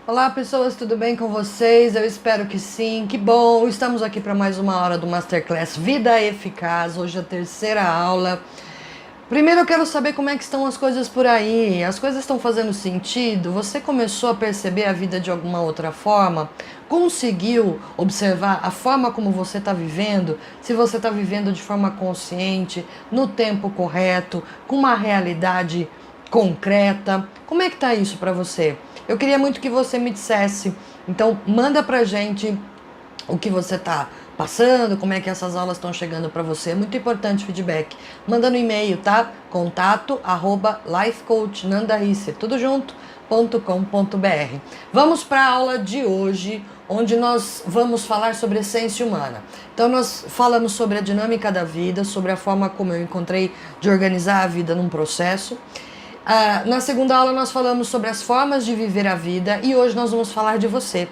Olá pessoas, tudo bem com vocês? Eu espero que sim, que bom! Estamos aqui para mais uma hora do Masterclass Vida Eficaz, hoje é a terceira aula. Primeiro eu quero saber como é que estão as coisas por aí. As coisas estão fazendo sentido? Você começou a perceber a vida de alguma outra forma? Conseguiu observar a forma como você está vivendo? Se você está vivendo de forma consciente, no tempo correto, com uma realidade concreta? Como é que tá isso para você? Eu queria muito que você me dissesse. Então manda pra gente o que você tá passando, como é que essas aulas estão chegando para você. É muito importante o feedback. Manda no e-mail, tá? contato@lifecoachnandahisse, tudo junto.com.br. Vamos para a aula de hoje, onde nós vamos falar sobre essência humana. Então nós falamos sobre a dinâmica da vida, sobre a forma como eu encontrei de organizar a vida num processo. Na segunda aula nós falamos sobre as formas de viver a vida e hoje nós vamos falar de você.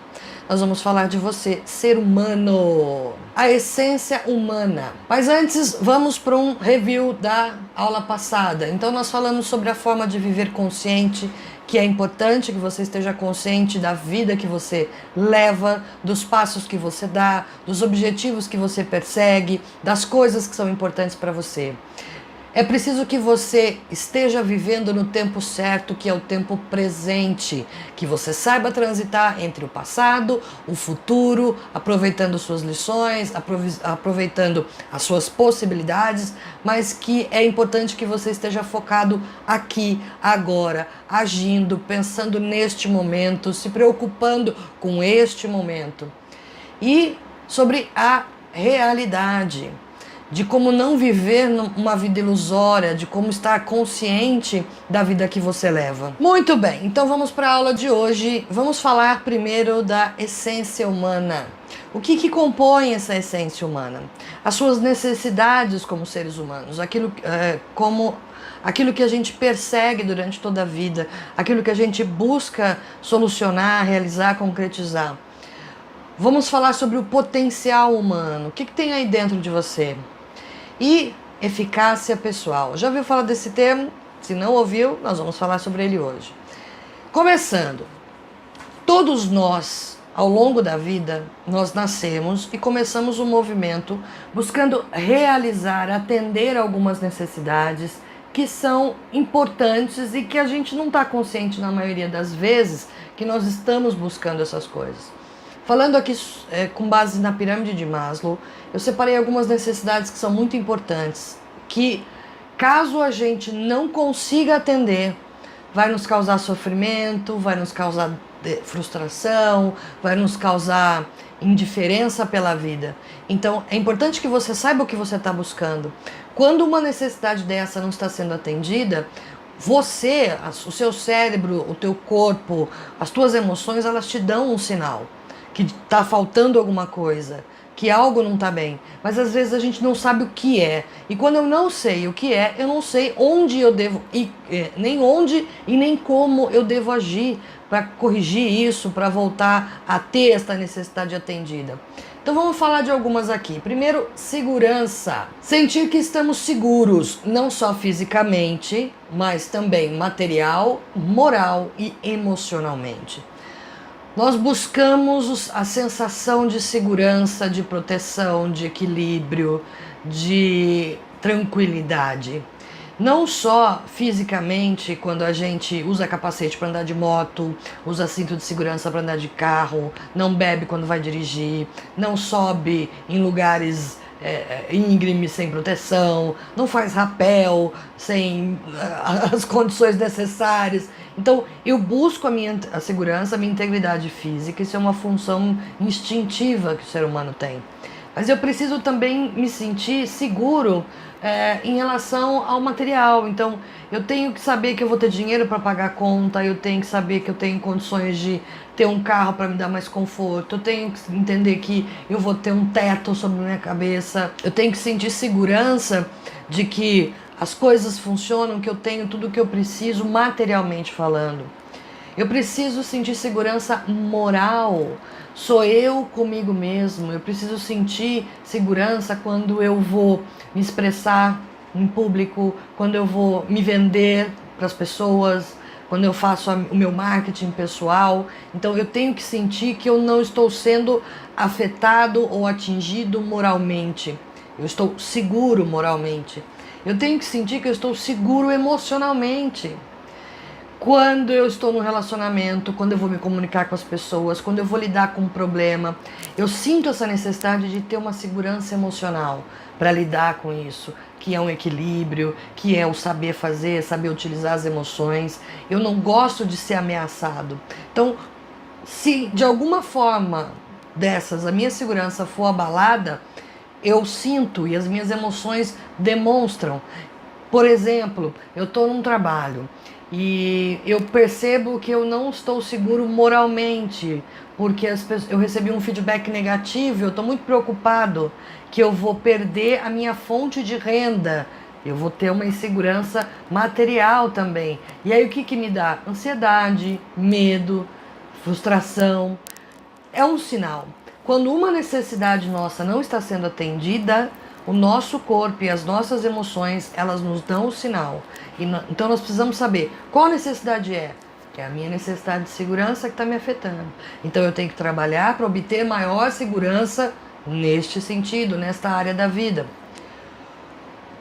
Nós vamos falar de você, ser humano, a essência humana. Mas antes, vamos para um review da aula passada. Então nós falamos sobre a forma de viver consciente, que é importante que você esteja consciente da vida que você leva, dos passos que você dá, dos objetivos que você persegue, das coisas que são importantes para você. É preciso que você esteja vivendo no tempo certo, que é o tempo presente, que você saiba transitar entre o passado, o futuro, aproveitando suas lições, aproveitando as suas possibilidades, mas que é importante que você esteja focado aqui, agora, agindo, pensando neste momento, se preocupando com este momento. E sobre a realidade, de como não viver uma vida ilusória, de como estar consciente da vida que você leva. Muito bem, então vamos para a aula de hoje. Vamos falar primeiro da essência humana. O que compõe essa essência humana? As suas necessidades como seres humanos, aquilo que a gente persegue durante toda a vida, aquilo que a gente busca solucionar, realizar, concretizar. Vamos falar sobre o potencial humano. O que tem aí dentro de você? E eficácia pessoal. Já ouviu falar desse termo? Se não ouviu, nós vamos falar sobre ele hoje. Começando, todos nós, ao longo da vida, nós nascemos e começamos um movimento buscando realizar, atender algumas necessidades que são importantes e que a gente não está consciente na maioria das vezes que nós estamos buscando essas coisas. Falando aqui com base na pirâmide de Maslow, eu separei algumas necessidades que são muito importantes, que caso a gente não consiga atender, vai nos causar sofrimento, vai nos causar frustração, vai nos causar indiferença pela vida. Então é importante que você saiba o que você está buscando. Quando uma necessidade dessa não está sendo atendida, você, o seu cérebro, o teu corpo, as tuas emoções, elas te dão um sinal que está faltando alguma coisa, que algo não está bem. Mas às vezes a gente não sabe o que é. E quando eu não sei o que é, eu não sei onde eu devo ir, nem onde e nem como eu devo agir para corrigir isso, para voltar a ter esta necessidade atendida. Então vamos falar de algumas aqui. Primeiro, segurança. Sentir que estamos seguros, não só fisicamente, mas também material, moral e emocionalmente. Nós buscamos a sensação de segurança, de proteção, de equilíbrio, de tranquilidade. Não só fisicamente, quando a gente usa capacete para andar de moto, usa cinto de segurança para andar de carro, não bebe quando vai dirigir, não sobe em lugares íngremes sem proteção, não faz rapel sem as condições necessárias. Então eu busco a segurança, a minha integridade física. Isso é uma função instintiva que o ser humano tem. Mas eu preciso também me sentir seguro em relação ao material. Então eu tenho que saber que eu vou ter dinheiro para pagar a conta, eu tenho que saber que eu tenho condições de ter um carro para me dar mais conforto, eu tenho que entender que eu vou ter um teto sobre a minha cabeça, eu tenho que sentir segurança de que as coisas funcionam, que eu tenho tudo o que eu preciso materialmente falando. Eu preciso sentir segurança moral. Sou eu comigo mesmo. Eu preciso sentir segurança quando eu vou me expressar em público, quando eu vou me vender para as pessoas, quando eu faço o meu marketing pessoal. Então eu tenho que sentir que eu não estou sendo afetado ou atingido moralmente. Eu estou seguro moralmente. Eu tenho que sentir que eu estou seguro emocionalmente. Quando eu estou no relacionamento, quando eu vou me comunicar com as pessoas, quando eu vou lidar com um problema, eu sinto essa necessidade de ter uma segurança emocional para lidar com isso, que é um equilíbrio, que é o saber fazer, saber utilizar as emoções. Eu não gosto de ser ameaçado. Então, se de alguma forma dessas a minha segurança for abalada, eu sinto e as minhas emoções demonstram. Por exemplo, eu estou num trabalho e eu percebo que eu não estou seguro moralmente, porque eu recebi um feedback negativo, eu estou muito preocupado que eu vou perder a minha fonte de renda, eu vou ter uma insegurança material também. E aí o que me dá? Ansiedade, medo, frustração. É um sinal. Quando uma necessidade nossa não está sendo atendida, o nosso corpo e as nossas emoções, elas nos dão o sinal. Então nós precisamos saber qual necessidade é. É a minha necessidade de segurança que está me afetando. Então eu tenho que trabalhar para obter maior segurança neste sentido, nesta área da vida.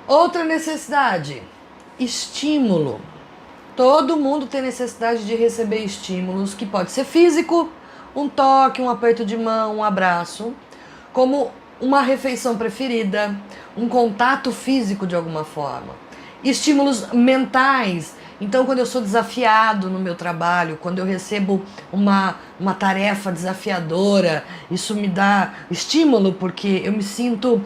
Outra necessidade, estímulo. Todo mundo tem necessidade de receber estímulos, que pode ser físico, um toque, um aperto de mão, um abraço, como uma refeição preferida, um contato físico de alguma forma. Estímulos mentais. Então, quando eu sou desafiado no meu trabalho, quando eu recebo uma tarefa desafiadora, isso me dá estímulo, porque eu me sinto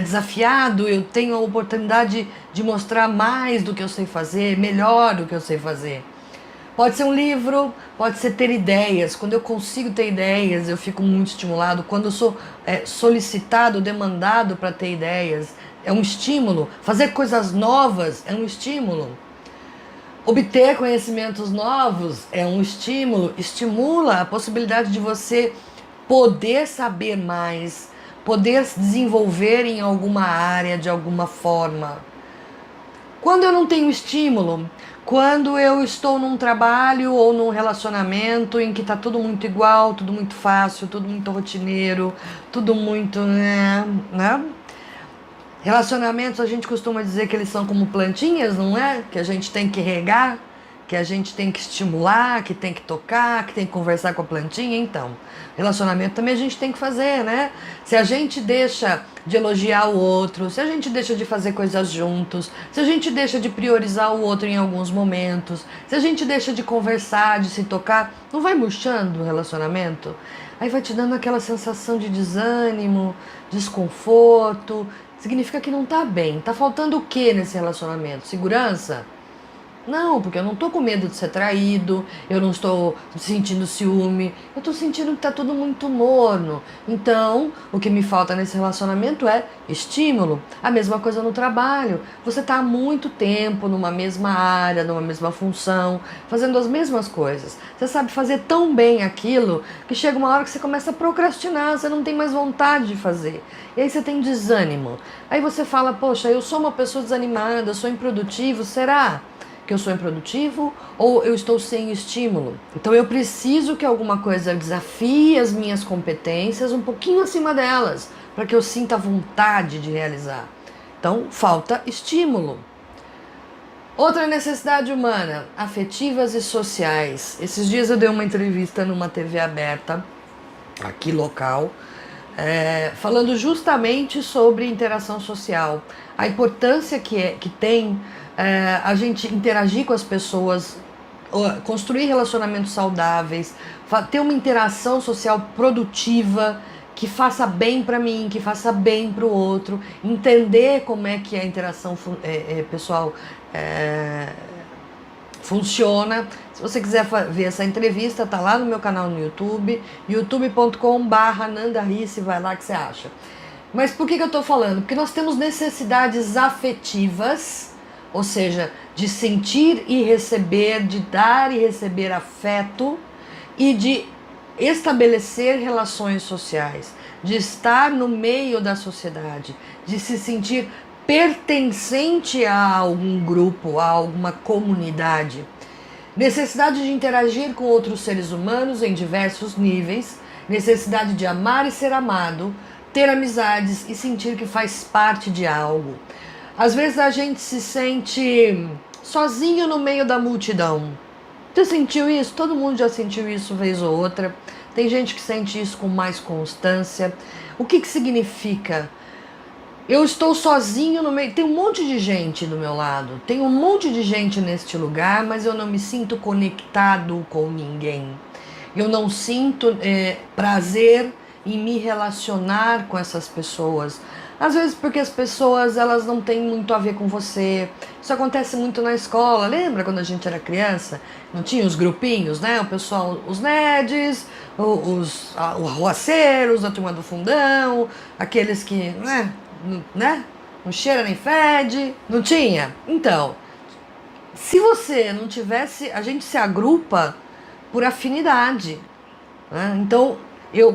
desafiado, eu tenho a oportunidade de mostrar mais do que eu sei fazer, melhor do que eu sei fazer. Pode ser um livro, pode ser ter ideias. Quando eu consigo ter ideias, eu fico muito estimulado. Quando eu sou solicitado, demandado para ter ideias, é um estímulo. Fazer coisas novas é um estímulo. Obter conhecimentos novos é um estímulo. Estimula a possibilidade de você poder saber mais, poder se desenvolver em alguma área de alguma forma. Quando eu não tenho estímulo, quando eu estou num trabalho ou num relacionamento em que está tudo muito igual, tudo muito fácil, tudo muito rotineiro, tudo muito, né? Relacionamentos, a gente costuma dizer que eles são como plantinhas, não é? Que a gente tem que regar, que a gente tem que estimular, que tem que tocar, que tem que conversar com a plantinha. Então, relacionamento também a gente tem que fazer, né? Se a gente deixa de elogiar o outro, se a gente deixa de fazer coisas juntos, se a gente deixa de priorizar o outro em alguns momentos, se a gente deixa de conversar, de se tocar, não vai murchando o relacionamento? Aí vai te dando aquela sensação de desânimo, desconforto. Significa que não tá bem. Tá faltando o que nesse relacionamento? Segurança? Não, porque eu não tô com medo de ser traído, eu não estou sentindo ciúme, eu tô sentindo que tá tudo muito morno. Então, o que me falta nesse relacionamento é estímulo. A mesma coisa no trabalho. Você tá há muito tempo numa mesma área, numa mesma função, fazendo as mesmas coisas. Você sabe fazer tão bem aquilo que chega uma hora que você começa a procrastinar, você não tem mais vontade de fazer. E aí você tem desânimo. Aí você fala, poxa, eu sou uma pessoa desanimada, eu sou improdutivo, será que eu sou improdutivo ou eu estou sem estímulo? Então eu preciso que alguma coisa desafie as minhas competências um pouquinho acima delas, para que eu sinta vontade de realizar. Então falta estímulo. Outra necessidade humana, afetivas e sociais. Esses dias eu dei uma entrevista numa TV aberta, aqui local, falando justamente sobre interação social, a importância que tem a gente interagir com as pessoas, construir relacionamentos saudáveis, ter uma interação social produtiva, que faça bem para mim, que faça bem para o outro, entender como é que a interação pessoal funciona. Se você quiser ver essa entrevista, tá lá no meu canal no YouTube, youtube.com/nandarice, vai lá que você acha. Mas por que eu tô falando? Porque nós temos necessidades afetivas, ou seja, de sentir e receber, de dar e receber afeto e de estabelecer relações sociais, de estar no meio da sociedade, de se sentir pertencente a algum grupo, a alguma comunidade. necessidade de interagir com outros seres humanos em diversos níveis, necessidade de amar e ser amado, ter amizades e sentir que faz parte de algo. Às vezes a gente se sente sozinho no meio da multidão. Você sentiu isso? Todo mundo já sentiu isso vez ou outra. Tem gente que sente isso com mais constância. O que significa? Eu estou sozinho no meio, tem um monte de gente do meu lado, tem um monte de gente neste lugar, mas eu não me sinto conectado com ninguém. Eu não sinto prazer em me relacionar com essas pessoas. Às vezes porque as pessoas elas não têm muito a ver com você. Isso acontece muito na escola. Lembra quando a gente era criança? Não tinha os grupinhos, né? O pessoal, os nerds, os arruaceiros, a turma do fundão, aqueles que, né? Não cheira nem fede. Não tinha? Então, se você não tivesse, a gente se agrupa por afinidade, né? Então,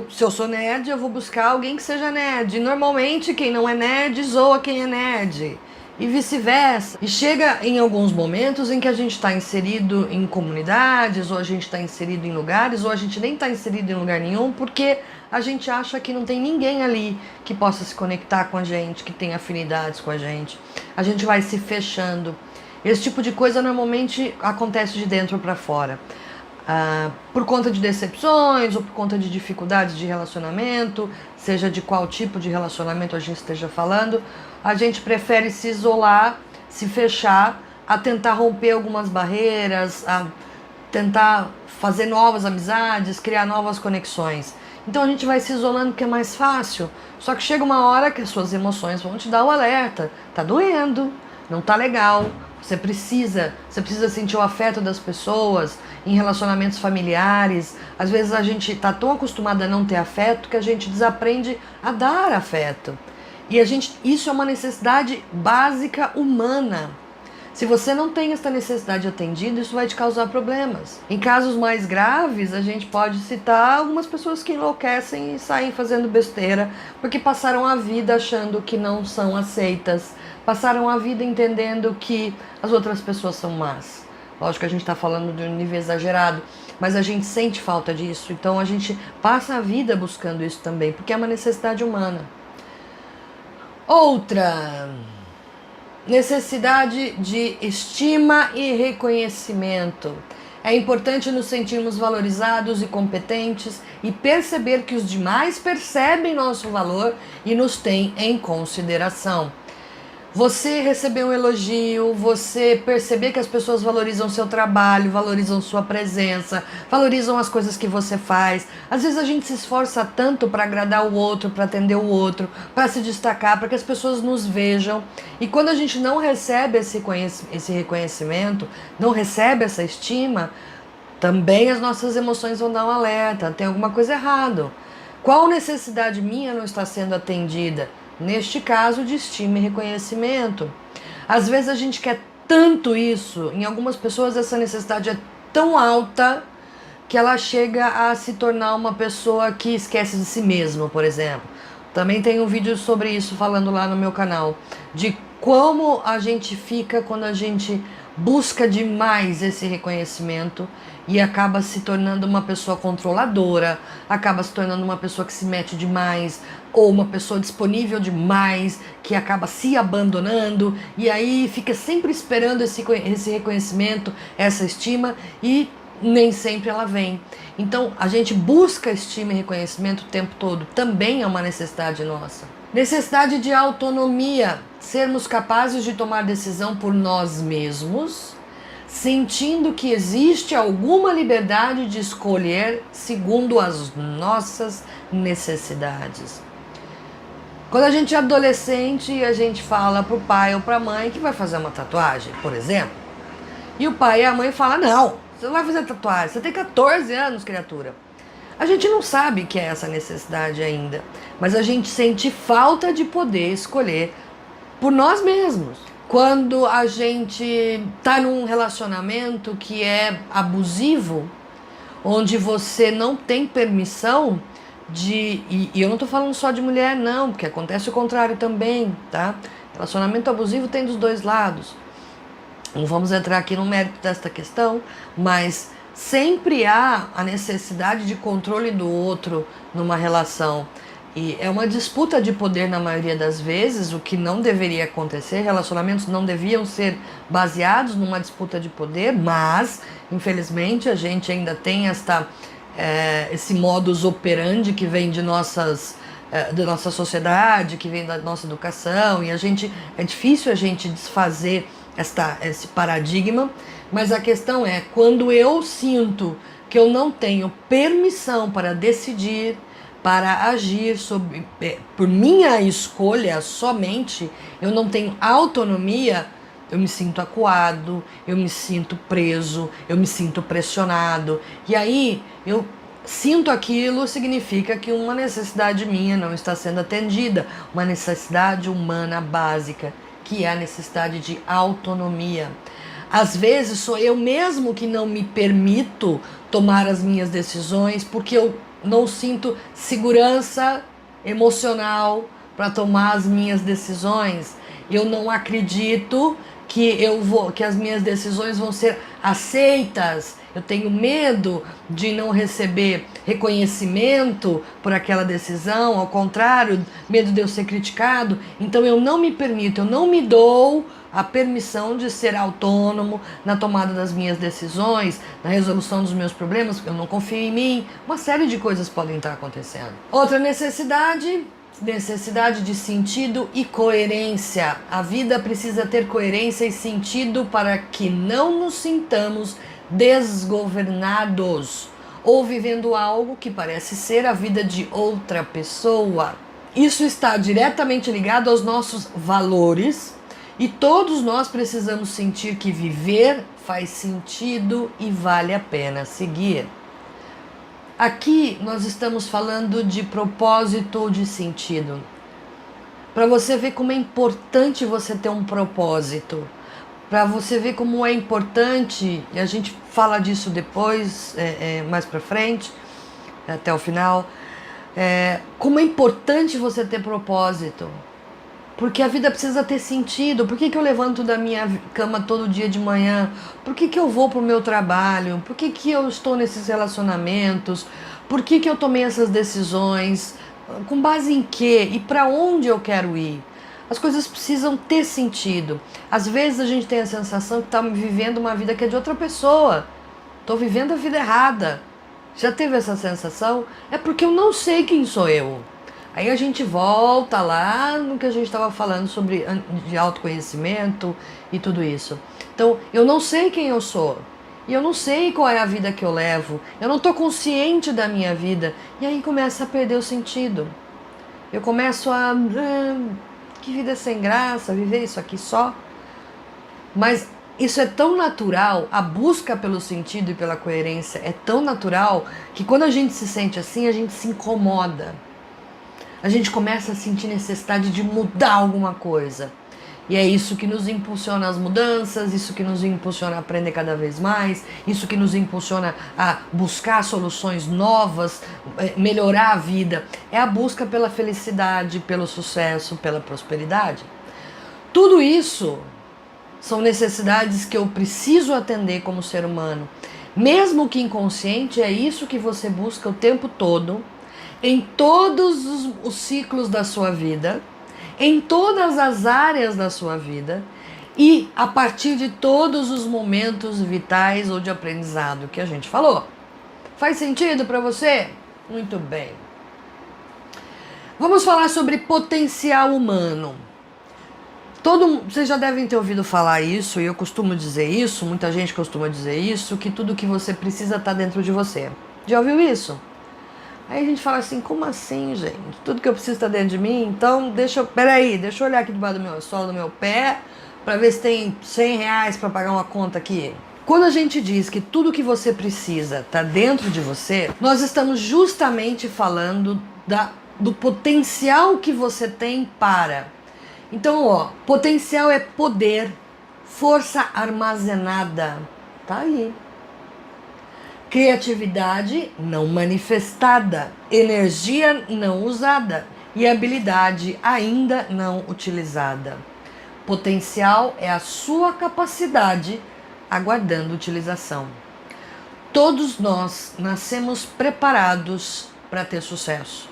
se eu sou nerd, eu vou buscar alguém que seja nerd. Normalmente, quem não é nerd zoa quem é nerd. E vice-versa. E chega em alguns momentos em que a gente está inserido em comunidades, ou a gente está inserido em lugares, ou a gente nem está inserido em lugar nenhum, porque a gente acha que não tem ninguém ali que possa se conectar com a gente, que tem afinidades com a gente. A gente vai se fechando. Esse tipo de coisa normalmente acontece de dentro para fora. Por conta de decepções ou por conta de dificuldades de relacionamento, seja de qual tipo de relacionamento a gente esteja falando, a gente prefere se isolar, se fechar, a tentar romper algumas barreiras, a tentar fazer novas amizades, criar novas conexões. Então a gente vai se isolando porque é mais fácil, só que chega uma hora que as suas emoções vão te dar o alerta, tá doendo, não tá legal. Você precisa sentir o afeto das pessoas em relacionamentos familiares. Às vezes a gente está tão acostumado a não ter afeto que a gente desaprende a dar afeto. E isso é uma necessidade básica humana. Se você não tem essa necessidade atendida, isso vai te causar problemas. Em casos mais graves, a gente pode citar algumas pessoas que enlouquecem e saem fazendo besteira porque passaram a vida achando que não são aceitas, passaram a vida entendendo que as outras pessoas são más. Lógico que a gente está falando de um nível exagerado, mas a gente sente falta disso, então a gente passa a vida buscando isso também, porque é uma necessidade humana. Outra necessidade de estima e reconhecimento. É importante nos sentirmos valorizados e competentes e perceber que os demais percebem nosso valor e nos têm em consideração. Você receber um elogio, você perceber que as pessoas valorizam seu trabalho, valorizam sua presença, valorizam as coisas que você faz. Às vezes a gente se esforça tanto para agradar o outro, para atender o outro, para se destacar, para que as pessoas nos vejam. E quando a gente não recebe esse reconhecimento, não recebe essa estima, também as nossas emoções vão dar um alerta, tem alguma coisa errada. Qual necessidade minha não está sendo atendida? Neste caso, de estima e reconhecimento. Às vezes a gente quer tanto isso, em algumas pessoas essa necessidade é tão alta que ela chega a se tornar uma pessoa que esquece de si mesma, por exemplo. Também tem um vídeo sobre isso falando lá no meu canal, de como a gente fica quando a gente busca demais esse reconhecimento e acaba se tornando uma pessoa controladora, acaba se tornando uma pessoa que se mete demais, ou uma pessoa disponível demais, que acaba se abandonando, e aí fica sempre esperando esse reconhecimento, essa estima, e nem sempre ela vem. Então a gente busca estima e reconhecimento o tempo todo, também é uma necessidade nossa. Necessidade de autonomia, sermos capazes de tomar decisão por nós mesmos, sentindo que existe alguma liberdade de escolher segundo as nossas necessidades. Quando a gente é adolescente, a gente fala pro pai ou pra mãe que vai fazer uma tatuagem, por exemplo, e o pai e a mãe falam: não, você não vai fazer tatuagem, você tem 14 anos, criatura. A gente não sabe que é essa necessidade ainda, mas a gente sente falta de poder escolher por nós mesmos. Quando a gente está num relacionamento que é abusivo, onde você não tem permissão de... E eu não estou falando só de mulher não, porque acontece o contrário também, tá? Relacionamento abusivo tem dos dois lados. Não vamos entrar aqui no mérito desta questão, mas sempre há a necessidade de controle do outro numa relação. E é uma disputa de poder na maioria das vezes, o que não deveria acontecer. Relacionamentos não deviam ser baseados numa disputa de poder, mas, infelizmente, a gente ainda tem esse modus operandi que vem de da nossa sociedade, que vem da nossa educação, e é difícil a gente desfazer esse paradigma, mas a questão é, quando eu sinto que eu não tenho permissão para decidir, para agir por minha escolha somente, eu não tenho autonomia, eu me sinto acuado, eu me sinto preso, eu me sinto pressionado, e aí eu sinto aquilo, significa que uma necessidade minha não está sendo atendida, uma necessidade humana básica, que é a necessidade de autonomia. Às vezes sou eu mesmo que não me permito tomar as minhas decisões porque eu não sinto segurança emocional para tomar as minhas decisões. Eu não acredito que as minhas decisões vão ser aceitas. Eu tenho medo de não receber reconhecimento por aquela decisão, ao contrário, medo de eu ser criticado. Então eu não me permito, eu não me dou a permissão de ser autônomo na tomada das minhas decisões, na resolução dos meus problemas, porque eu não confio em mim. Uma série de coisas podem estar acontecendo. Outra necessidade de sentido e coerência. A vida precisa ter coerência e sentido para que não nos sintamos desgovernados ou vivendo algo que parece ser a vida de outra pessoa. Isso está diretamente ligado aos nossos valores e todos nós precisamos sentir que viver faz sentido e vale a pena seguir. Aqui nós estamos falando de propósito ou de sentido. Para você ver como é importante você ter um propósito. Para você ver como é importante, e a gente fala disso depois, mais para frente, até o final, como é importante você ter propósito. Porque a vida precisa ter sentido. Por que eu levanto da minha cama todo dia de manhã? Por que eu vou para o meu trabalho? Por que eu estou nesses relacionamentos? Por que eu tomei essas decisões? Com base em quê? E para onde eu quero ir? As coisas precisam ter sentido. Às vezes a gente tem a sensação que está vivendo uma vida que é de outra pessoa. Estou vivendo a vida errada. Já teve essa sensação? É porque eu não sei quem sou eu. Aí a gente volta lá no que a gente estava falando sobre de autoconhecimento e tudo isso. Então, eu não sei quem eu sou. E eu não sei qual é a vida que eu levo. Eu não estou consciente da minha vida. E aí começa a perder o sentido. Eu começo a... que vida sem graça, viver isso aqui só. Mas isso é tão natural, a busca pelo sentido e pela coerência é tão natural que quando a gente se sente assim, a gente se incomoda. A gente começa a sentir necessidade de mudar alguma coisa. E é isso que nos impulsiona às mudanças, isso que nos impulsiona a aprender cada vez mais, isso que nos impulsiona a buscar soluções novas, melhorar a vida. É a busca pela felicidade, pelo sucesso, pela prosperidade. Tudo isso são necessidades que eu preciso atender como ser humano. Mesmo que inconsciente, é isso que você busca o tempo todo, em todos os ciclos da sua vida, em todas as áreas da sua vida e a partir de todos os momentos vitais ou de aprendizado que a gente falou. Faz sentido para você? Muito bem. Vamos falar sobre potencial humano. Vocês já devem ter ouvido falar isso, e eu costumo dizer isso, muita gente costuma dizer isso, que tudo que você precisa está dentro de você. Já ouviu isso? Aí a gente fala assim, como assim, gente? Tudo que eu preciso está dentro de mim? Então, deixa eu olhar aqui debaixo do sola do meu pé, para ver se tem R$100 para pagar uma conta aqui. Quando a gente diz que tudo que você precisa está dentro de você, nós estamos justamente falando do potencial que você tem para. Então, potencial é poder, força armazenada, tá aí. Criatividade não manifestada, energia não usada e habilidade ainda não utilizada. Potencial é a sua capacidade aguardando utilização. Todos nós nascemos preparados para ter sucesso.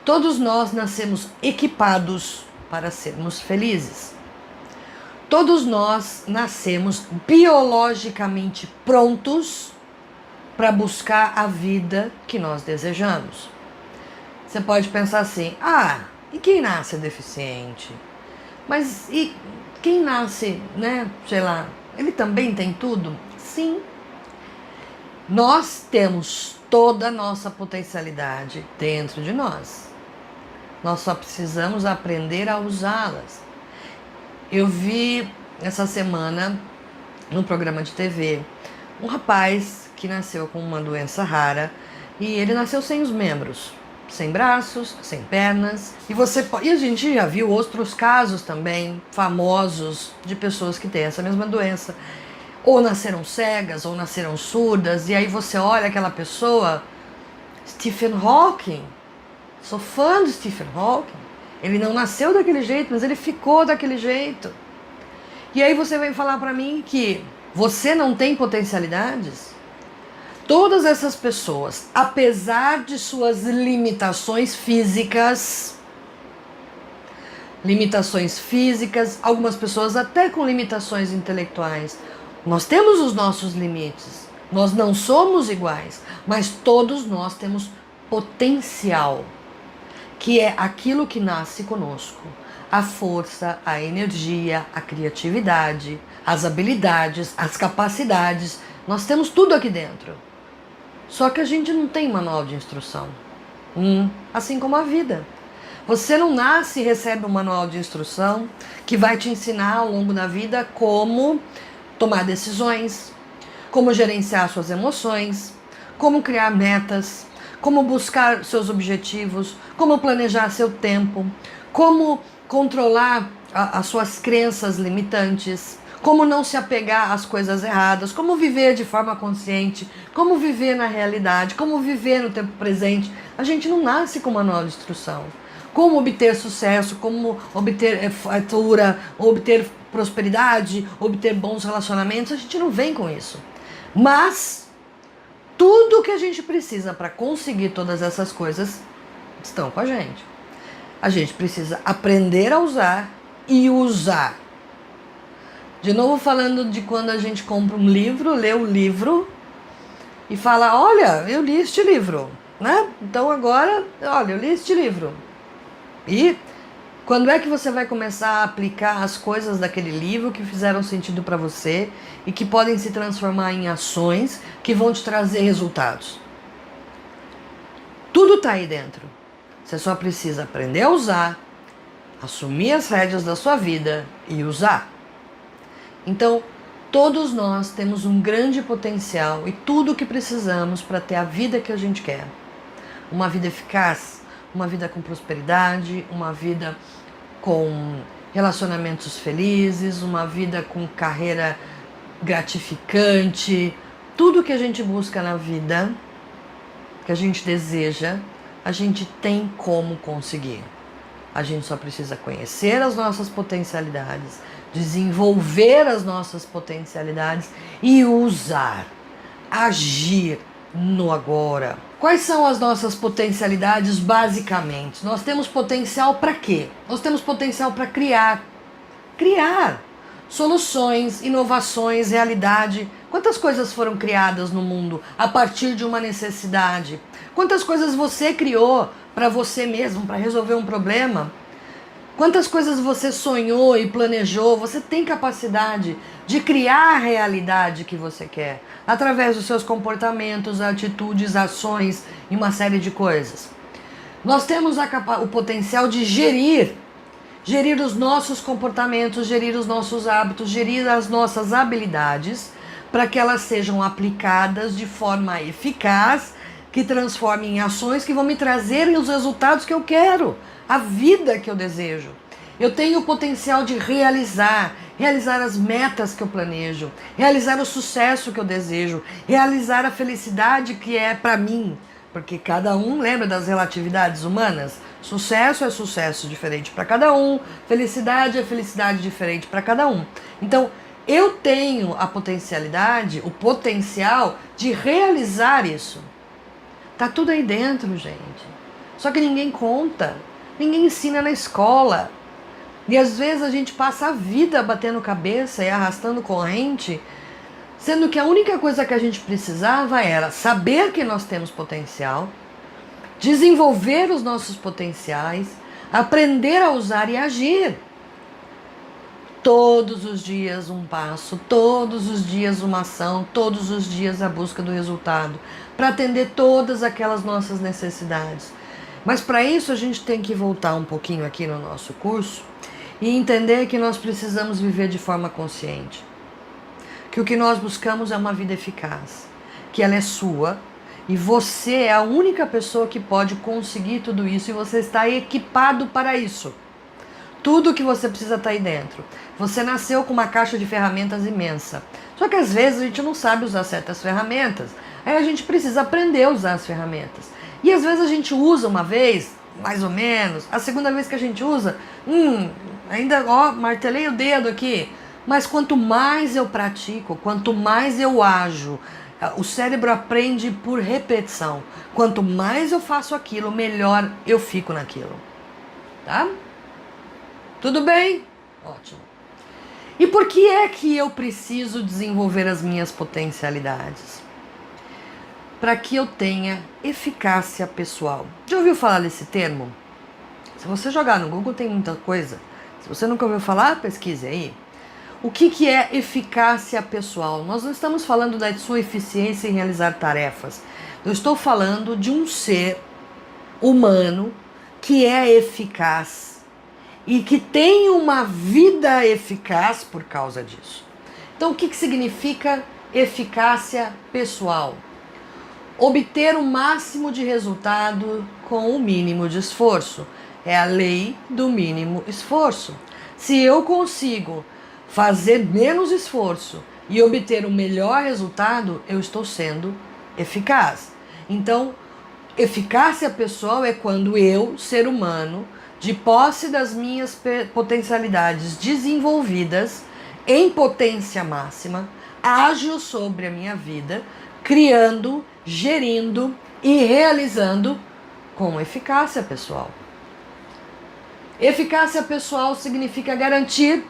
Todos nós nascemos equipados para sermos felizes. Todos nós nascemos biologicamente prontos para buscar a vida que nós desejamos. Você pode pensar assim, e quem nasce deficiente? Mas e quem nasce, sei lá, ele também tem tudo? Sim. Nós temos toda a nossa potencialidade dentro de nós. Nós só precisamos aprender a usá-las. Eu vi essa semana, no programa de TV, um rapaz que nasceu com uma doença rara e ele nasceu sem os membros. Sem braços, sem pernas. E a gente já viu outros casos também, famosos, de pessoas que têm essa mesma doença. Ou nasceram cegas, ou nasceram surdas, e aí você olha aquela pessoa, Stephen Hawking. Sou fã do Stephen Hawking. Ele não nasceu daquele jeito, mas ele ficou daquele jeito. E aí você vem falar pra mim que você não tem potencialidades? Todas essas pessoas, apesar de suas limitações físicas, algumas pessoas até com limitações intelectuais, nós temos os nossos limites, nós não somos iguais, mas todos nós temos potencial, que é aquilo que nasce conosco, a força, a energia, a criatividade, as habilidades, as capacidades, nós temos tudo aqui dentro. Só que a gente não tem manual de instrução. Assim como a vida. Você não nasce e recebe um manual de instrução que vai te ensinar ao longo da vida como tomar decisões, como gerenciar suas emoções, como criar metas, como buscar seus objetivos, como planejar seu tempo, como controlar as suas crenças limitantes, como não se apegar às coisas erradas, como viver de forma consciente, como viver na realidade, como viver no tempo presente. A gente não nasce com manual de instrução. Como obter sucesso, como obter fartura, obter prosperidade, obter bons relacionamentos, a gente não vem com isso. Mas tudo que a gente precisa para conseguir todas essas coisas estão com a gente. A gente precisa aprender a usar e usar. De novo falando de quando a gente compra um livro, lê o livro e fala, olha, eu li este livro, Então agora, olha, eu li este livro. E quando é que você vai começar a aplicar as coisas daquele livro que fizeram sentido para você e que podem se transformar em ações que vão te trazer resultados? Tudo está aí dentro. Você só precisa aprender a usar, assumir as rédeas da sua vida e usar. Então, todos nós temos um grande potencial e tudo o que precisamos para ter a vida que a gente quer. Uma vida eficaz, uma vida com prosperidade, uma vida com relacionamentos felizes, uma vida com carreira gratificante. Tudo que a gente busca na vida, que a gente deseja, a gente tem como conseguir. A gente só precisa conhecer as nossas potencialidades, desenvolver as nossas potencialidades e usar, agir no agora. Quais são as nossas potencialidades basicamente? Nós temos potencial para quê? Nós temos potencial para criar soluções, inovações, realidade. Quantas coisas foram criadas no mundo a partir de uma necessidade? Quantas coisas você criou para você mesmo, para resolver um problema? Quantas coisas você sonhou e planejou? Você tem capacidade de criar a realidade que você quer, através dos seus comportamentos, atitudes, ações e uma série de coisas. Nós temos o potencial de gerir os nossos comportamentos, gerir os nossos hábitos, gerir as nossas habilidades, para que elas sejam aplicadas de forma eficaz, que transformem em ações que vão me trazer os resultados que eu quero, a vida que eu desejo. Eu tenho o potencial de realizar as metas que eu planejo, realizar o sucesso que eu desejo, realizar a felicidade que é para mim, Porque cada um lembra das relatividades humanas. Sucesso é sucesso diferente para cada um, felicidade é felicidade diferente para cada um. Então, eu tenho a potencialidade, o potencial de realizar isso. Tá tudo aí dentro, gente. Só que ninguém conta, ninguém ensina na escola. E às vezes a gente passa a vida batendo cabeça e arrastando corrente, sendo que a única coisa que a gente precisava era saber que nós temos potencial, desenvolver os nossos potenciais, aprender a usar e agir. Todos os dias um passo, todos os dias uma ação, todos os dias a busca do resultado, para atender todas aquelas nossas necessidades. Mas para isso a gente tem que voltar um pouquinho aqui no nosso curso e entender que nós precisamos viver de forma consciente. Que o que nós buscamos é uma vida eficaz, que ela é sua e você é a única pessoa que pode conseguir tudo isso e você está equipado para isso. Tudo que você precisa está aí dentro. Você nasceu com uma caixa de ferramentas imensa. Só que às vezes a gente não sabe usar certas ferramentas. Aí a gente precisa aprender a usar as ferramentas. E às vezes a gente usa uma vez, mais ou menos. A segunda vez que a gente usa, ainda martelei o dedo aqui. Mas quanto mais eu pratico, quanto mais eu ajo, o cérebro aprende por repetição. Quanto mais eu faço aquilo, melhor eu fico naquilo. Tá? Tudo bem? Ótimo. E por que é que eu preciso desenvolver as minhas potencialidades? Para que eu tenha eficácia pessoal. Já ouviu falar desse termo? Se você jogar no Google tem muita coisa. Se você nunca ouviu falar, pesquise aí. O que é eficácia pessoal? Nós não estamos falando da sua eficiência em realizar tarefas. Eu estou falando de um ser humano que é eficaz e que tem uma vida eficaz por causa disso. Então, o que significa eficácia pessoal? Obter o máximo de resultado com o mínimo de esforço. É a lei do mínimo esforço. Se eu consigo fazer menos esforço e obter o melhor resultado, eu estou sendo eficaz. Então, eficácia pessoal é quando eu, ser humano, de posse das minhas potencialidades desenvolvidas em potência máxima, ajo sobre a minha vida, criando, gerindo e realizando com eficácia pessoal. Eficácia pessoal significa garantir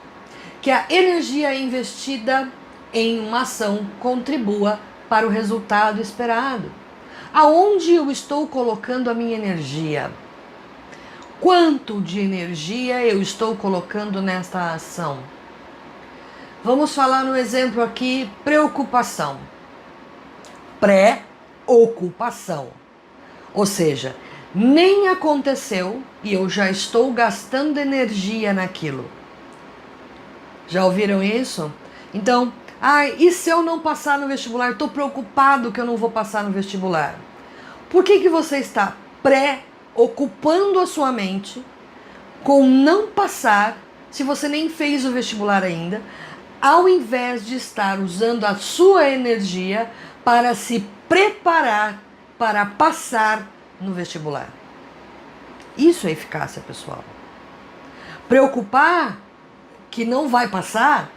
que a energia investida em uma ação contribua para o resultado esperado. Aonde eu estou colocando a minha energia? Quanto de energia eu estou colocando nesta ação? Vamos falar no exemplo aqui, preocupação. Pré-ocupação. Ou seja, nem aconteceu e eu já estou gastando energia naquilo. Já ouviram isso? Então, e se eu não passar no vestibular? Estou preocupado que eu não vou passar no vestibular. Por que você está ocupando a sua mente com não passar, se você nem fez o vestibular ainda, ao invés de estar usando a sua energia para se preparar para passar no vestibular? Isso é eficácia pessoal. Preocupar que não vai passar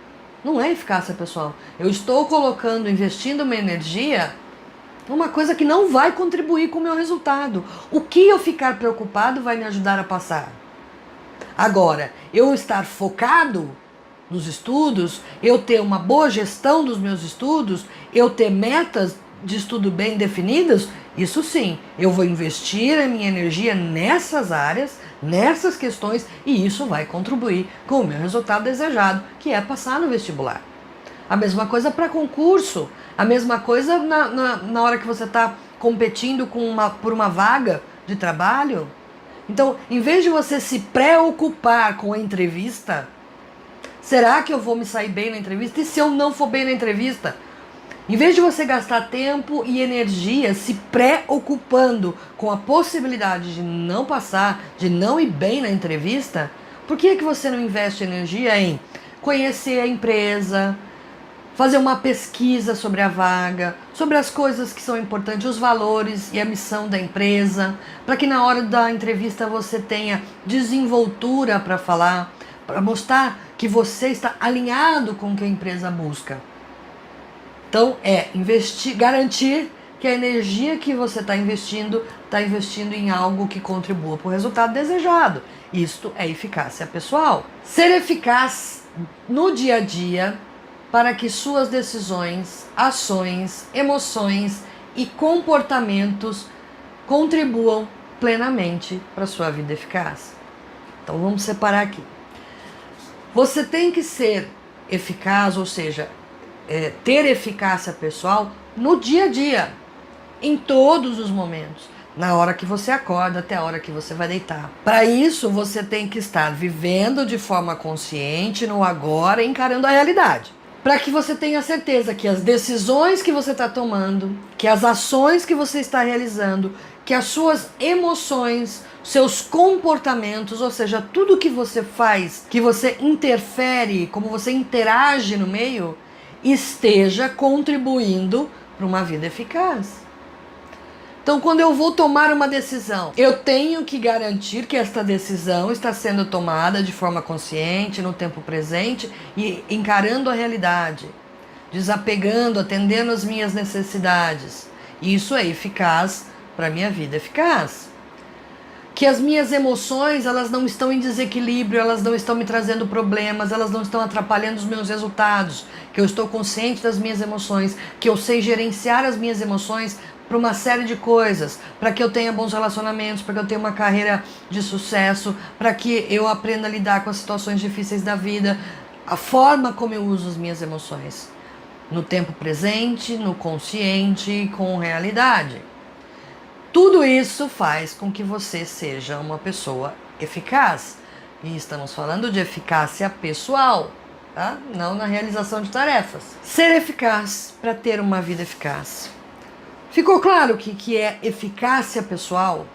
não é eficácia pessoal. Eu estou colocando, investindo minha energia uma coisa que não vai contribuir com o meu resultado. O que eu ficar preocupado vai me ajudar a passar. Agora, eu estar focado nos estudos, eu ter uma boa gestão dos meus estudos, eu ter metas de estudo bem definidas, isso sim, eu vou investir a minha energia nessas áreas, nessas questões, e isso vai contribuir com o meu resultado desejado, que é passar no vestibular. A mesma coisa para concurso, a mesma coisa na hora que você está competindo por uma vaga de trabalho. Então, em vez de você se preocupar com a entrevista, será que eu vou me sair bem na entrevista? E se eu não for bem na entrevista? Em vez de você gastar tempo e energia se preocupando com a possibilidade de não passar, de não ir bem na entrevista, por que você não investe energia em conhecer a empresa, fazer uma pesquisa sobre a vaga, sobre as coisas que são importantes, os valores e a missão da empresa, para que na hora da entrevista você tenha desenvoltura para falar, para mostrar que você está alinhado com o que a empresa busca. Então investir, garantir que a energia que você está investindo em algo que contribua para o resultado desejado. Isto é eficácia pessoal. Ser eficaz no dia a dia para que suas decisões, ações, emoções e comportamentos contribuam plenamente para a sua vida eficaz. Então vamos separar aqui. Você tem que ser eficaz, ou seja, ter eficácia pessoal no dia a dia, em todos os momentos, na hora que você acorda até a hora que você vai deitar. Para isso, você tem que estar vivendo de forma consciente no agora, encarando a realidade. Para que você tenha certeza que as decisões que você está tomando, que as ações que você está realizando, que as suas emoções, seus comportamentos, ou seja, tudo que você faz, que você interfere, como você interage no meio, esteja contribuindo para uma vida eficaz. Então, quando eu vou tomar uma decisão, eu tenho que garantir que esta decisão está sendo tomada de forma consciente, no tempo presente e encarando a realidade, desapegando, atendendo às minhas necessidades. Isso é eficaz para a minha vida eficaz. Que as minhas emoções, elas não estão em desequilíbrio, elas não estão me trazendo problemas, elas não estão atrapalhando os meus resultados, que eu estou consciente das minhas emoções, que eu sei gerenciar as minhas emoções para uma série de coisas, para que eu tenha bons relacionamentos, para que eu tenha uma carreira de sucesso, para que eu aprenda a lidar com as situações difíceis da vida, a forma como eu uso as minhas emoções, no tempo presente, no consciente, com realidade. Tudo isso faz com que você seja uma pessoa eficaz. E estamos falando de eficácia pessoal, tá? Não na realização de tarefas. Ser eficaz para ter uma vida eficaz. Ficou claro que é eficácia pessoal?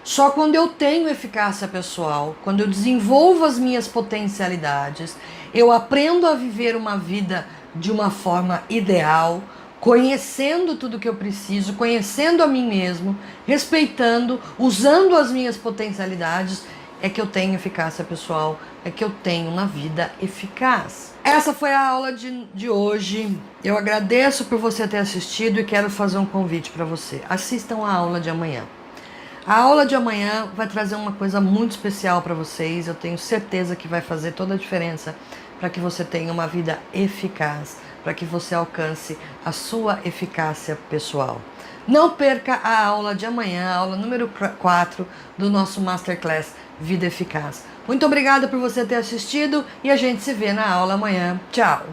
Só quando eu tenho eficácia pessoal, quando eu desenvolvo as minhas potencialidades, eu aprendo a viver uma vida de uma forma ideal, conhecendo tudo que eu preciso, conhecendo a mim mesmo, respeitando, usando as minhas potencialidades, é que eu tenho eficácia pessoal, é que eu tenho uma vida eficaz. Essa foi a aula de hoje. Eu agradeço por você ter assistido e quero fazer um convite para você. Assistam a aula de amanhã. A aula de amanhã vai trazer uma coisa muito especial para vocês. Eu tenho certeza que vai fazer toda a diferença para que você tenha uma vida eficaz, para que você alcance a sua eficácia pessoal. Não perca a aula de amanhã, a aula número 4 do nosso Masterclass Vida Eficaz. Muito obrigada por você ter assistido e a gente se vê na aula amanhã. Tchau!